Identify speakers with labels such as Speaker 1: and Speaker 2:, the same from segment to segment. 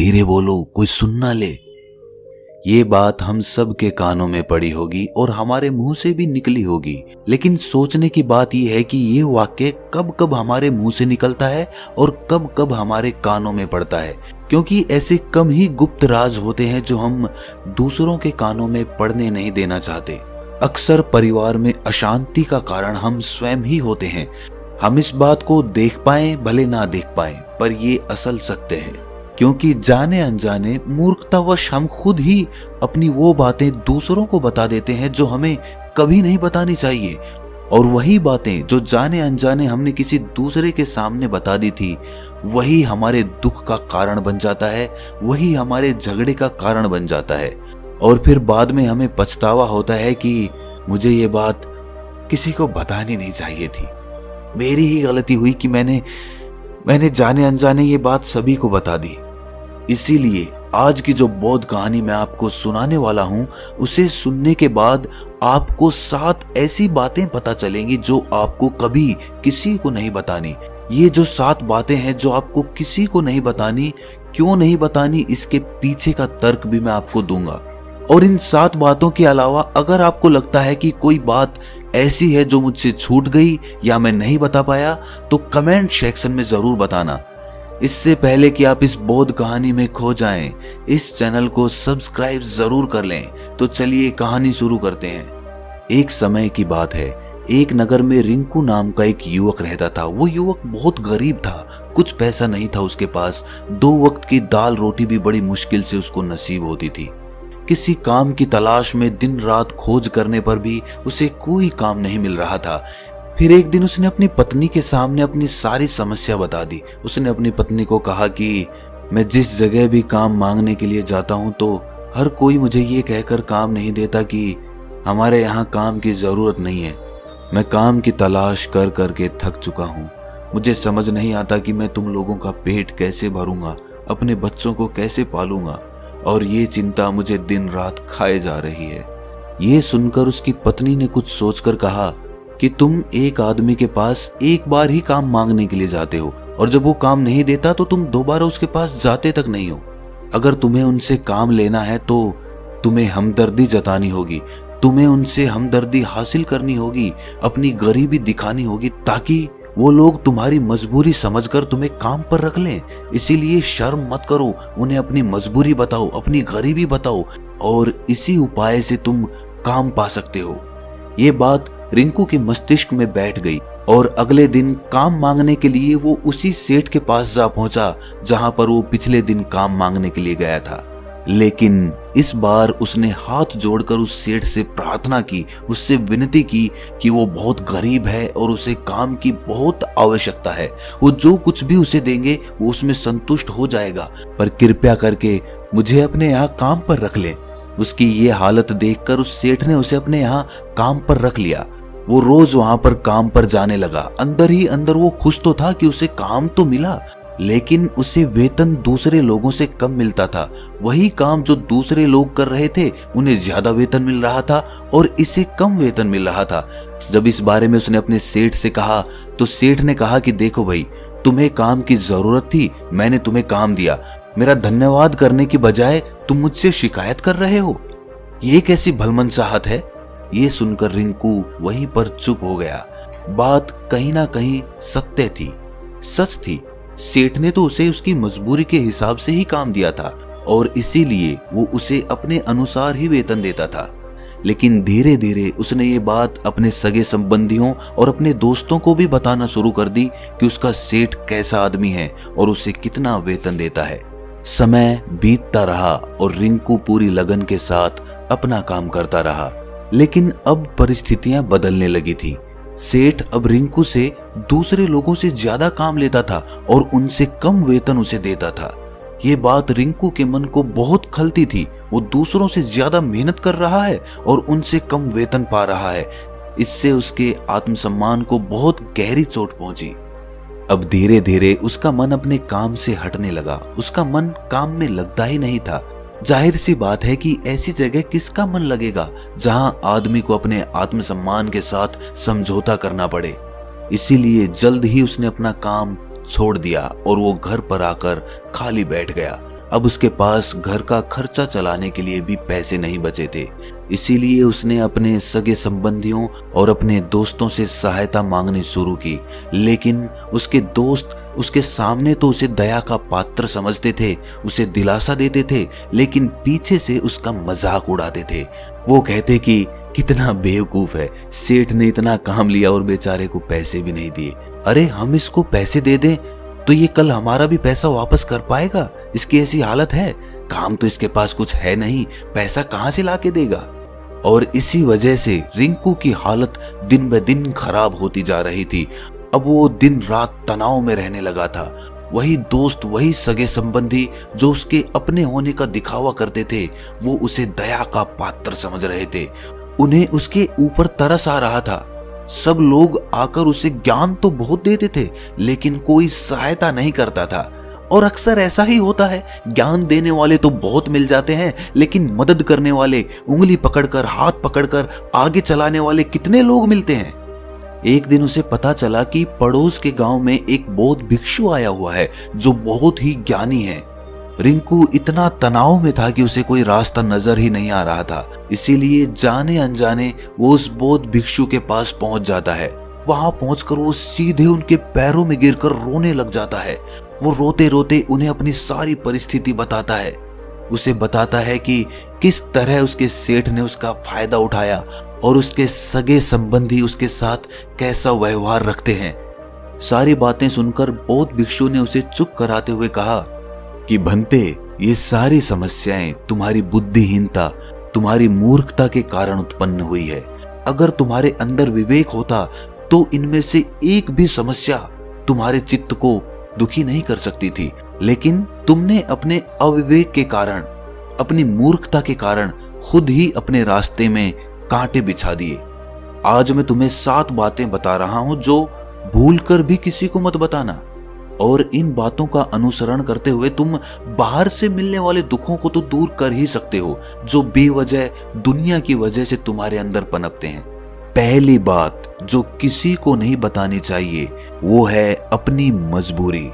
Speaker 1: धीरे बोलो, कोई सुन ना ले। ये बात हम सब के कानों में पड़ी होगी और हमारे मुंह से भी निकली होगी, लेकिन सोचने की बात यह है कि ये वाक्य कब कब हमारे मुंह से निकलता है और कब कब हमारे कानों में पड़ता है, क्योंकि ऐसे कम ही गुप्त राज होते हैं जो हम दूसरों के कानों में पड़ने नहीं देना चाहते। अक्सर परिवार में अशांति का कारण हम स्वयं ही होते हैं। हम इस बात को देख पाएं भले ना देख पाएं, पर ये असल सत्य है, क्योंकि जाने अनजाने मूर्खतावश हम खुद ही अपनी वो बातें दूसरों को बता देते हैं जो हमें कभी नहीं बतानी चाहिए। और वही बातें जो जाने अनजाने हमने किसी दूसरे के सामने बता दी थी, वही हमारे दुख का कारण बन जाता है, वही हमारे झगड़े का कारण बन जाता है। और फिर बाद में हमें पछतावा होता है कि मुझे ये बात किसी को बतानी नहीं चाहिए थी, मेरी ही गलती हुई कि मैंने जाने अनजाने ये बात सभी को बता दी। इसीलिए आज की जो बौद्ध कहानी मैं आपको सुनाने वाला हूं, उसे सुनने के बाद आपको 7 ऐसी बातें पता चलेंगी जो आपको कभी किसी को नहीं बतानी। ये जो 7 बातें हैं जो आपको किसी को नहीं बतानी, क्यों नहीं बतानी, इसके पीछे का तर्क भी मैं आपको दूंगा। और इन 7 बातों के अलावा अगर आपको लगता है कि कोई बात ऐसी है जो मुझसे छूट गई या मैं नहीं बता पाया, तो कमेंट सेक्शन में जरूर बताना। इससे पहले कि आप इस बौद्ध कहानी में खो जाएं, इस चैनल को सब्सक्राइब जरूर कर लें। तो चलिए कहानी शुरू करते हैं। एक समय की बात है, एक नगर में रिंकू नाम का एक युवक रहता था। वो युवक बहुत गरीब था, कुछ पैसा नहीं था उसके पास। 2 वक्त की दाल रोटी भी बड़ी मुश्किल से उसको नसीब होती थी। किसी काम की तलाश में दिन रात खोज करने पर भी उसे कोई काम नहीं मिल रहा था। फिर एक दिन उसने अपनी पत्नी के सामने अपनी सारी समस्या बता दी। उसने अपनी पत्नी को कहा कि मैं जिस जगह भी काम मांगने के लिए जाता हूँ तो हर कोई मुझे ये कहकर काम नहीं देता कि हमारे यहाँ काम की जरूरत नहीं है। मैं काम की तलाश कर करके थक चुका हूँ। मुझे समझ नहीं आता कि मैं तुम लोगों का पेट कैसे भरूंगा, अपने बच्चों को कैसे पालूंगा, और ये चिंता मुझे दिन रात खाए जा रही है। ये सुनकर उसकी पत्नी ने कुछ सोचकर कहा कि तुम एक आदमी के पास एक बार ही काम मांगने के लिए जाते हो, और जब वो काम नहीं देता तो तुम दोबारा उसके पास जाते तक नहीं हो। अगर तुम्हें उनसे काम लेना है तो तुम्हें हमदर्दी जतानी होगी, तुम्हें उनसे हमदर्दी हासिल करनी होगी, अपनी गरीबी दिखानी होगी, ताकि वो लोग तुम्हारी मजबूरी समझकर तुम्हें काम पर रख लें। इसीलिए शर्म मत करो, उन्हें अपनी मजबूरी बताओ, अपनी गरीबी बताओ, और इसी उपाय से तुम काम पा सकते हो। ये बात रिंकू के मस्तिष्क में बैठ गई और अगले दिन काम मांगने के लिए वो उसी सेठ के पास जा पहुंचा जहां पर वो पिछले दिन काम मांगने के लिए गया था। लेकिन इस बार उसने हाथ जोड़कर उस सेठ से प्रार्थना की, उससे विनती की कि वो बहुत गरीब है और उसे काम की बहुत आवश्यकता है। वो जो कुछ भी उसे देंगे वो उसमें संतुष्ट हो जाएगा, पर कृपया करके मुझे अपने यहाँ काम पर रख ले। उसकी ये हालत देखकर उस सेठ ने उसे अपने यहाँ काम पर रख लिया। वो रोज वहां पर काम पर जाने लगा। अंदर ही अंदर वो खुश तो था कि उसे काम तो मिला, लेकिन उसे वेतन दूसरे लोगों से कम मिलता था। वही काम जो दूसरे लोग कर रहे थे उन्हें ज्यादा वेतन मिल रहा था और इसे कम वेतन मिल रहा था। जब इस बारे में उसने अपने सेठ से कहा तो सेठ ने कहा कि देखो भाई, तुम्हें काम की जरूरत थी, मैंने तुम्हें काम दिया, मेरा धन्यवाद करने की बजाय तुम मुझसे शिकायत कर रहे हो, ये कैसी भलमनसाहट है। ये सुनकर रिंकू वहीं पर चुप हो गया। बात कहीं ना कहीं सत्य थी, सच थी। सेठ ने तो उसे उसकी मजबूरी के हिसाब से ही काम दिया था और इसीलिए वो उसे अपने अनुसार ही वेतन देता था। लेकिन धीरे धीरे उसने ये बात अपने सगे संबंधियों और अपने दोस्तों को भी बताना शुरू कर दी कि उसका सेठ कैसा आदमी है और उसे कितना वेतन देता है। समय बीतता रहा और रिंकू पूरी लगन के साथ अपना काम करता रहा। लेकिन अब परिस्थितियां बदलने लगी थी। सेठ अब रिंकू से दूसरे लोगों से ज्यादा काम लेता था और उनसे कम वेतन उसे देता था। ये बात रिंकू के मन को बहुत खलती थी। वो दूसरों से ज्यादा मेहनत कर रहा है और उनसे कम वेतन पा रहा है। इससे उसके आत्मसम्मान को बहुत गहरी चोट पहुंची। अब धीरे धीरे उसका मन अपने काम से हटने लगा। उसका मन काम में लगता ही नहीं था। जाहिर सी बात है कि ऐसी जगह किसका मन लगेगा जहां आदमी को अपने आत्मसम्मान के साथ समझौता करना पड़े। इसीलिए जल्द ही उसने अपना काम छोड़ दिया और वो घर पर आकर खाली बैठ गया। अब उसके पास घर का खर्चा चलाने के लिए भी पैसे नहीं बचे थे। इसीलिए उसने अपने सगे संबंधियों और अपने दोस्तों से सहायता मांगनी शुरू की। लेकिन उसके दोस्त उसके सामने तो उसे दया का पात्र समझते थे, उसे दिलासा देते थे, लेकिन पीछे से उसका मजाक उड़ाते थे। वो कहते कि कितना बेवकूफ है, सेठ ने इतना काम लिया और बेचारे को पैसे भी नहीं दिए। अरे हम इसको पैसे दे दें तो ये कल हमारा भी पैसा वापस कर पाएगा? इसकी ऐसी हालत है, काम तो इसके पास कुछ है नहीं, पैसा कहां से लाके देगा? और इसी वजह से रिंकू की हालत दिन ब दिन खराब होती जा रही थी। अब वो दिन रात तनाव में रहने लगा था। वही दोस्त, वही सगे संबंधी जो उसके अपने होने का दिखावा करते थे, वो उसे दया का पात्र समझ रहे थे। उन्हें उसके ऊपर तरस आ रहा था। सब लोग आकर उसे ज्ञान तो बहुत देते थे, लेकिन कोई सहायता नहीं करता था। और अक्सर ऐसा ही होता है, ज्ञान देने वाले तो बहुत मिल जाते हैं, लेकिन मदद करने वाले, उंगली पकड़कर, हाथ पकड़कर आगे चलाने वाले कितने लोग मिलते हैं। एक दिन उसे पता चला कि पड़ोस के गांव में एक बौद्ध भिक्षु आया हुआ है जो बहुत ही ज्ञानी है। रिंकू इतना तनाव में था कि उसे कोई रास्ता नजर ही नहीं आ रहा था। इसीलिए जाने अनजाने वो उस बौद्ध भिक्षु के पास पहुंच जाता है। वहां पहुंचकर वो सीधे उनके पैरों में गिरकर रोने लग जाता है। वो रोते रोते उन्हें अपनी सारी परिस्थिति बताता है। उसे बताता है कि किस तरह उसके सेठ ने उसका फायदा उठाया और उसके सगे संबंधी उसके साथ कैसा व्यवहार रखते हैं। सारी बातें सुनकर बौद्ध भिक्षु ने उसे चुप कराते हुए कहा कि भंते, ये सारी समस्याएं तुम्हारी बुद्धिहीनता, तुम्हारी मूर्खता के कारण उत्पन्न हुई है। अगर तुम्हारे अंदर विवेक होता तो इनमें से एक भी समस्या तुम्हारे चित्त को दुखी नहीं कर सकती थी, लेकिन तुमने अपने अविवेक के कारण, अपनी मूर्खता के कारण खुद ही अपने रास्ते में कांटे बिछा दिए। आज मैं तुम्हें 7 बातें बता रहा हूं जो भूलकर भी किसी को मत बताना, और इन बातों का अनुसरण करते हुए तुम बाहर से मिलने वाले दुखों को तो दूर कर ही सकते हो जो बेवजह दुनिया की वजह से तुम्हारे अंदर पनपते हैं। पहली बात जो किसी को नहीं बतानी चाहिए वो है अपनी मजबूरी।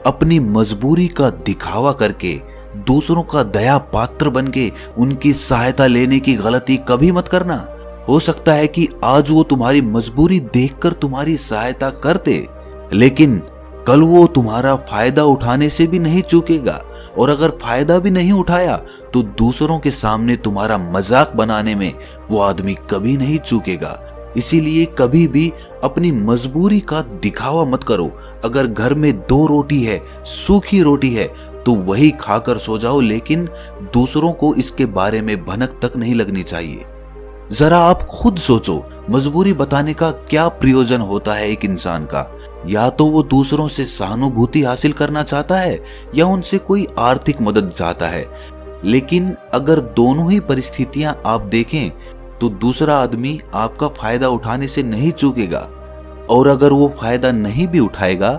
Speaker 1: अपनी मजबूरी का दिखावा करके, दूसरों का दया पात्र बनके उनकी सहायता लेने की गलती कभी मत करना। हो सकता है कि आज वो तुम्हारी मजबूरी देखकर तुम्हारी सहायता करते, लेकिन कल वो तुम्हारा फायदा उठाने से भी नहीं चूकेगा, और अगर फायदा भी नहीं उठाया तो दूसरों के सामने तुम्हारा मजाक बनाने में वो आदमी कभी नहीं चूकेगा। इसीलिए कभी भी अपनी मजबूरी का दिखावा मत करो। अगर घर में 2 रोटी है, सूखी रोटी है, तो वही खाकर सो जाओ, लेकिन दूसरों को इसके बारे में भनक तक नहीं लगनी चाहिए। जरा आप खुद सोचो, मजबूरी बताने का क्या प्रयोजन होता है एक इंसान का? या तो वो दूसरों से सहानुभूति हासिल करना चाहता है या उनसे कोई आर्थिक मदद चाहता है। लेकिन अगर दोनों ही परिस्थितियां आप देखें तो दूसरा आदमी आपका फायदा उठाने से नहीं चूकेगा, और अगर वो फायदा नहीं भी उठाएगा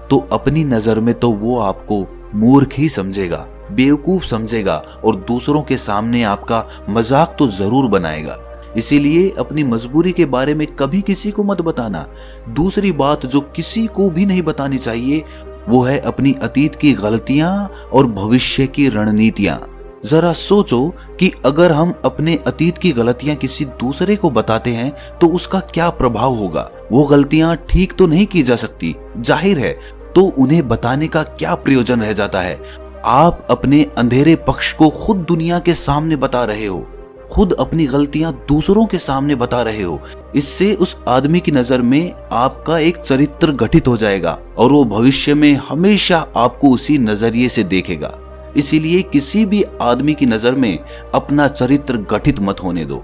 Speaker 1: तो अपनी नजर में तो वो आपको मूर्ख ही समझेगा, बेवकूफ समझेगा, और दूसरों के सामने आपका मजाक तो जरूर बनाएगा। इसीलिए अपनी मजबूरी के बारे में कभी किसी को मत बताना। दूसरी बात जो किसी को भी नहीं बतानी चाहिए वो है अपनी अतीत की गलतियां और भविष्य की रणनीतियां। जरा सोचो कि अगर हम अपने अतीत की गलतियां किसी दूसरे को बताते हैं तो उसका क्या प्रभाव होगा। वो गलतियां ठीक तो नहीं की जा सकती, जाहिर है, तो उन्हें बताने का क्या प्रयोजन रह जाता है। आप अपने अंधेरे पक्ष को खुद दुनिया के सामने बता रहे हो, खुद अपनी गलतियां दूसरों के सामने बता रहे हो। इससे उस आदमी की नजर में आपका एक चरित्र गठित हो जाएगा और वो भविष्य में हमेशा आपको उसी नजरिए से देखेगा। इसीलिए किसी भी आदमी की नजर में अपना चरित्र गठित मत होने दो।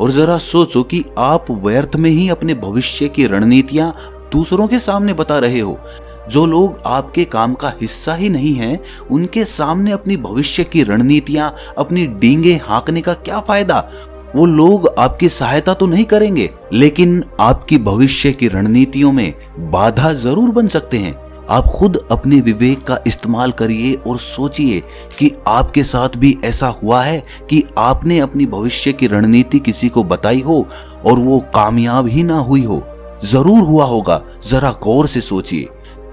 Speaker 1: और जरा सोचो कि आप व्यर्थ में ही अपने भविष्य की रणनीतियां दूसरों के सामने बता रहे हो। जो लोग आपके काम का हिस्सा ही नहीं हैं, उनके सामने अपनी भविष्य की रणनीतियां, अपनी डींगे हाँकने का क्या फायदा? वो लोग आपकी सहायता तो नहीं करेंगे, लेकिन आपकी भविष्य की रणनीतियों में बाधा जरूर बन सकते हैं। आप खुद अपने विवेक का इस्तेमाल करिए और सोचिए कि आपके साथ भी ऐसा हुआ है कि आपने अपनी भविष्य की रणनीति किसी को बताई हो और वो कामयाब ही ना हुई हो। जरूर हुआ होगा, जरा गौर से सोचिए।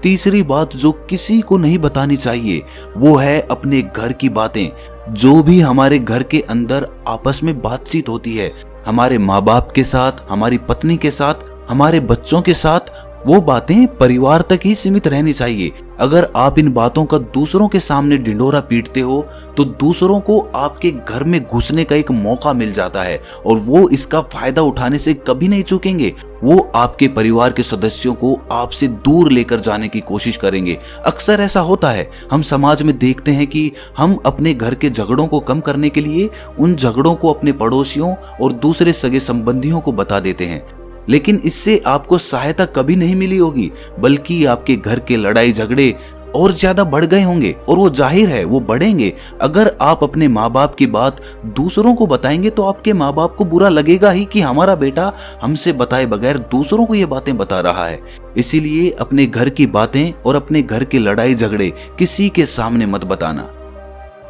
Speaker 1: तीसरी बात जो किसी को नहीं बतानी चाहिए वो है अपने घर की बातें। जो भी हमारे घर के अंदर आपस में बातचीत होती है, हमारे माँ बाप के साथ, हमारी पत्नी के साथ, हमारे बच्चों के साथ, वो बातें परिवार तक ही सीमित रहनी चाहिए। अगर आप इन बातों का दूसरों के सामने ढिंढोरा पीटते हो तो दूसरों को आपके घर में घुसने का एक मौका मिल जाता है और वो इसका फायदा उठाने से कभी नहीं चूकेंगे। वो आपके परिवार के सदस्यों को आपसे दूर लेकर जाने की कोशिश करेंगे। अक्सर ऐसा होता है, हम समाज में देखते हैं कि हम अपने घर के झगड़ों को कम करने के लिए उन झगड़ों को अपने पड़ोसियों और दूसरे सगे संबंधियों को बता देते हैं, लेकिन इससे आपको सहायता कभी नहीं मिली होगी, बल्कि आपके घर के लड़ाई झगड़े और ज्यादा बढ़ गए होंगे और वो जाहिर है वो बढ़ेंगे। अगर आप अपने माँ बाप की बात दूसरों को बताएंगे तो आपके माँ बाप को बुरा लगेगा ही कि हमारा बेटा हमसे बताए बगैर दूसरों को ये बातें बता रहा है। इसीलिए अपने घर की बातें और अपने घर के लड़ाई झगड़े किसी के सामने मत बताना।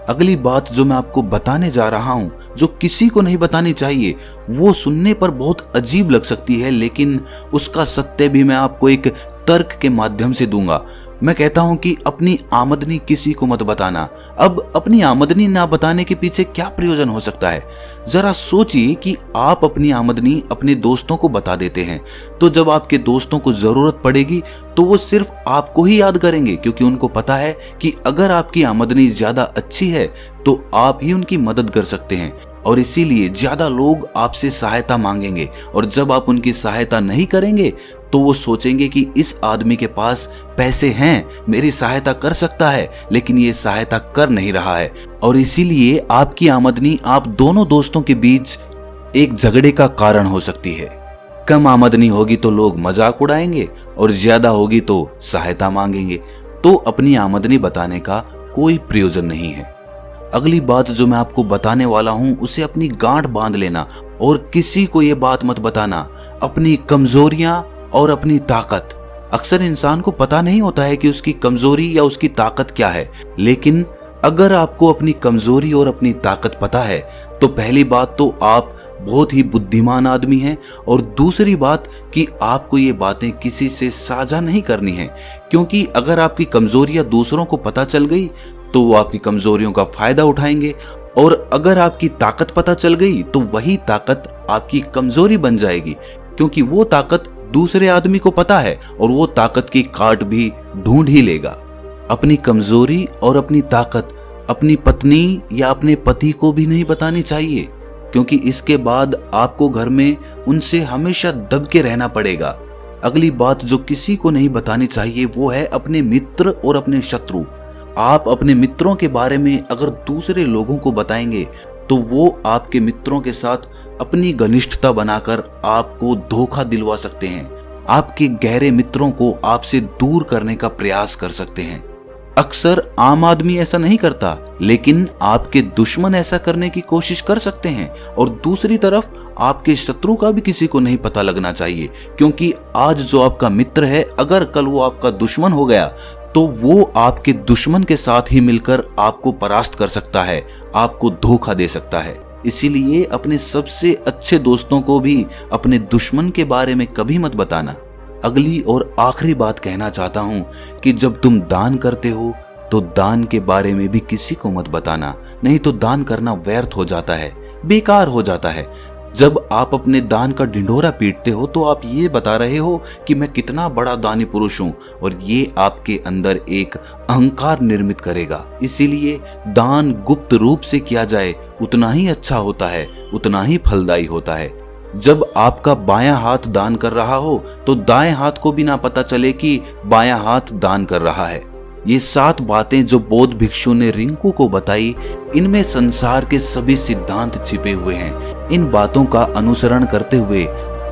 Speaker 1: अगली बात जो मैं आपको बताने जा रहा हूं, जो किसी को नहीं बतानी चाहिए, वो सुनने पर बहुत अजीब लग सकती है, लेकिन उसका सत्य भी मैं आपको एक तर्क के माध्यम से दूंगा। मैं कहता हूं कि अपनी आमदनी किसी को मत बताना। अब अपनी आमदनी ना बताने के पीछे क्या प्रयोजन हो सकता है? जरा सोचिए कि आप अपनी आमदनी अपने दोस्तों को बता देते हैं, तो जब आपके दोस्तों को जरूरत पड़ेगी तो वो सिर्फ आपको ही याद करेंगे, क्योंकि उनको पता है कि अगर आपकी आमदनी ज्यादा अच्छी है तो आप ही उनकी मदद कर सकते हैं और इसीलिए ज्यादा लोग आपसे सहायता मांगेंगे। और जब आप उनकी सहायता नहीं करेंगे तो वो सोचेंगे कि इस आदमी के पास पैसे हैं, मेरी सहायता कर सकता है, लेकिन ये सहायता कर नहीं रहा है। और इसीलिए आपकी आमदनी आप दोनों दोस्तों के बीच एक झगड़े का कारण हो सकती है। कम आमदनी होगी तो लोग मजाक उड़ाएंगे और ज्यादा होगी तो सहायता मांगेंगे। तो अपनी आमदनी बताने का कोई प्रयोजन नहीं है। अगली बात जो मैं आपको बताने वाला हूं उसे अपनी गांठ बांध लेना और किसी को ये बात मत बताना। अपनी कमजोरियां और अपनी ताकत। अक्सर इंसान को पता नहीं होता है कि उसकी कमजोरी या उसकी ताकत क्या है, लेकिन अगर आपको अपनी कमजोरी और अपनी ताकत पता है तो पहली बात तो आप बहुत ही बुद्धिमान आदमी हैं और दूसरी बात कि आपको ये बातें किसी से साझा नहीं करनी है, क्योंकि अगर आपकी कमजोरियां दूसरों को पता चल गई तो वो आपकी कमजोरियों का फायदा उठाएंगे, और अगर आपकी ताकत पता चल गई तो वही ताकत आपकी कमजोरी बन जाएगी, क्योंकि वो ताकत दूसरे आदमी को पता है और वो ताकत की काट भी ढूंढ ही लेगा। अपनी कमजोरी और अपनी ताकत अपनी पत्नी या अपने पति को भी नहीं बतानी चाहिए, क्योंकि इसके बाद आपको घर में उनसे हमेशा दब के रहना पड़ेगा। अगली बात जो किसी को नहीं बतानी चाहिए वो है अपने मित्र और अपने शत्रु। आप अपने मित्रों के बारे में अगर दूसरे लोगों को बताएंगे तो वो आपके मित्रों के साथ अपनी घनिष्ठता बनाकर आपको धोखा दिलवा सकते हैं। आपके गहरे मित्रों को आपसे दूर करने का प्रयास कर सकते हैं। अक्सर आम आदमी ऐसा नहीं करता, लेकिन आपके दुश्मन ऐसा करने की कोशिश कर सकते हैं। और दूसरी तरफ आपके शत्रु का भी किसी को नहीं पता लगना चाहिए, क्योंकि आज जो आपका मित्र है अगर कल वो आपका दुश्मन हो गया तो वो आपके दुश्मन के साथ ही मिलकर आपको परास्त कर सकता है, आपको धोखा दे सकता है। इसीलिए अपने सबसे अच्छे दोस्तों को भी अपने दुश्मन के बारे में कभी मत बताना। अगली और आखिरी बात कहना चाहता हूं कि जब तुम दान करते हो तो दान के बारे में भी किसी को मत बताना, नहीं तो दान करना व्यर्थ हो जाता है, बेकार हो जाता है। जब आप अपने दान का ढिंढोरा पीटते हो तो आप ये बता रहे हो कि मैं कितना बड़ा दानी पुरुष हूं, और ये आपके अंदर एक अहंकार निर्मित करेगा। इसीलिए दान गुप्त रूप से किया जाए उतना ही अच्छा होता है, उतना ही फलदायी होता है। जब आपका बायां हाथ दान कर रहा हो तो दाएं हाथ को भी ना पता चले कि बायां हाथ दान कर रहा है। ये 7 बातें जो बौद्ध भिक्षु ने रिंकू को बताई, इनमें संसार के सभी सिद्धांत छिपे हुए हैं। इन बातों का अनुसरण करते हुए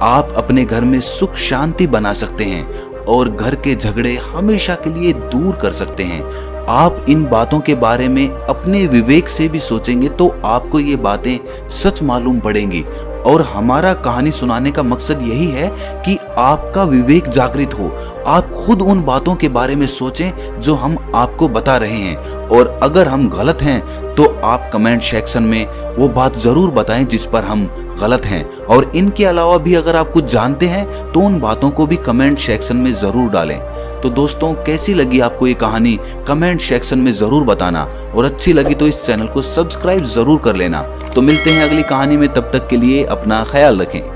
Speaker 1: आप अपने घर में सुख शांति बना सकते हैं और घर के झगड़े हमेशा के लिए दूर कर सकते हैं। आप इन बातों के बारे में अपने विवेक से भी सोचेंगे तो आपको ये बातें सच मालूम पड़ेंगी और हमारा कहानी सुनाने का मकसद यही है कि आपका विवेक जागृत हो, आप खुद उन बातों के बारे में सोचें जो हम आपको बता रहे हैं, और अगर हम गलत हैं तो आप कमेंट सेक्शन में वो बात जरूर बताएं जिस पर हम गलत हैं। और इनके अलावा भी अगर आप कुछ जानते हैं तो उन बातों को भी कमेंट सेक्शन में जरूर डालें। तो दोस्तों, कैसी लगी आपको ये कहानी कमेंट सेक्शन में जरूर बताना, और अच्छी लगी तो इस चैनल को सब्सक्राइब जरूर कर लेना। तो मिलते हैं अगली कहानी में, तब तक के लिए अपना ख्याल रखें।